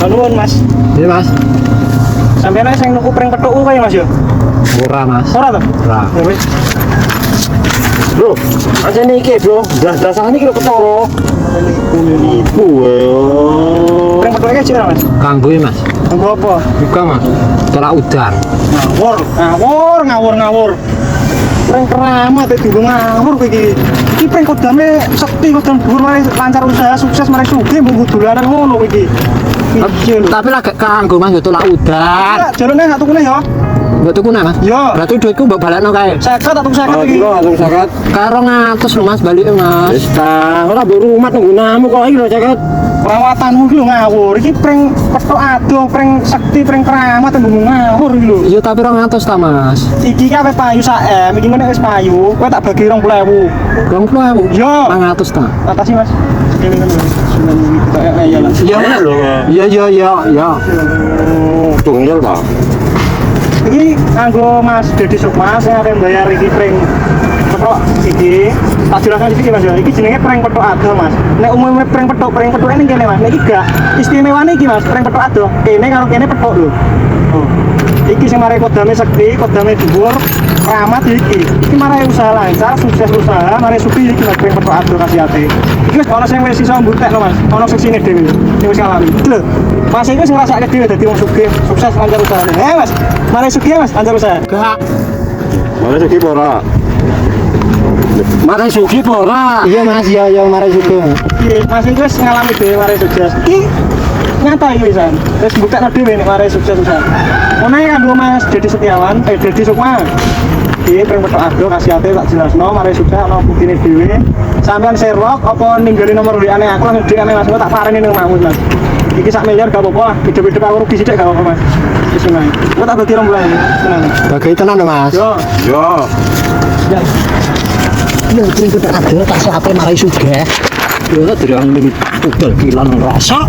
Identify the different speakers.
Speaker 1: Nuwun Mas.
Speaker 2: Iya Mas.
Speaker 1: Sampeyan sing nuku pring petuk kae Mas yo.
Speaker 2: Ora Mas.
Speaker 1: Ora to?
Speaker 2: Ora.
Speaker 1: Ya wis.
Speaker 3: Bro, aja nih ke bro, dasarnya kira ketoro. Ibu,
Speaker 1: Pring petuk iki cira Mas.
Speaker 2: Kanggo Mas.
Speaker 1: Tunggu apa?
Speaker 2: Buka Mas. Tolak udan.
Speaker 1: Ngawur. Pring keramat iki dienggo ngawur kowe iki. Iki pring kodame sekti kodam dhuwur mari lancar usaha sukses mari sugih mbok dolanan ngono kowe iki.
Speaker 2: Tapi lagi kanggo Mas tolak udan.
Speaker 1: Jarene sak tukune ya.
Speaker 2: Mbok tuku Mas.
Speaker 1: Yo.
Speaker 2: Berarti duitku mbok balekno kae.
Speaker 1: 50 atau 50 iki.
Speaker 3: langsung sangat.
Speaker 2: Karo 200 lho Mas balik Mas.
Speaker 3: Wis ta, ora mbok rumah nunggu namu kok iki lho caket.
Speaker 1: Perawatanmu iki lho ngawur. Iki pring petok adoh, pring sekti, pring keramat mbok ngawur iki lho.
Speaker 2: Iya tapi 200 ta Mas.
Speaker 1: Iki ki awet payu sak iki ngene wis payu. Kowe tak bagi 20.000.
Speaker 2: 20.000.
Speaker 1: Yo.
Speaker 2: 200 ta.
Speaker 1: Atas sih Mas. Sekali kan. Ya lah.
Speaker 2: Iya
Speaker 3: lho.
Speaker 2: Iya.
Speaker 3: Tunggal ta.
Speaker 1: Iki kanggo Mas Dedi Sukma sing arep bayar iki pring petok iki. Tak jelaskan iki Mas ya. Iki jenenge pring petok adoh Mas. Nek umume pring petok ini kene Mas. Nek iki gak istimewane iki Mas, pring petok adoh. Kene karo kene petok lho. Oh. Iki sing mari kodame sekti, kodame dhuwur, keramat iki. Iki mari usaha lancar, sukses usaha, mari sugih iki Mas pring petok adoh khasiate. Iki wis ana sing wis iso mbutekno Mas. Ana sing sine dhewe. Sing wis ngalami. Lho. Mas iki wis ngrasake dhewe dadi wong sugih, sukses lancar usahane. Mas. Mari sugih Mas, lancar usaha.
Speaker 2: Gak.
Speaker 3: Mana sih ora?
Speaker 2: Mari sugi apa ora? Iya Mas, iya mari sugi.
Speaker 1: Iya, Mas iki wis ngalami dhewe mari sukses. Iki nyata iki wisan. Wis mbuktekno dhewe nek mari sukses usaha. Ngono ae kanggo Mas Dedi Setiawan, Dedi Sukma. Iki pring petok adoh khasiate tak jelasno mari sukses ana buktine dhewe. Sampeyan serok apa ninggali nomor WA-ne aku langsung DM Mas, tak pareni ning omahmu Mas. Iki sak miliar gak apa-apa lah, hidup-hidup aku rugi sithik gak apa-apa Mas. Wis ngono. Aku tak bagi 2 bulan iki. Tenang.
Speaker 2: Bagi tenan lho Mas.
Speaker 1: Yo.
Speaker 2: Iya, pring petok adoh tak siape mari sugih. Yo tak dirang limit udel kilan rasa.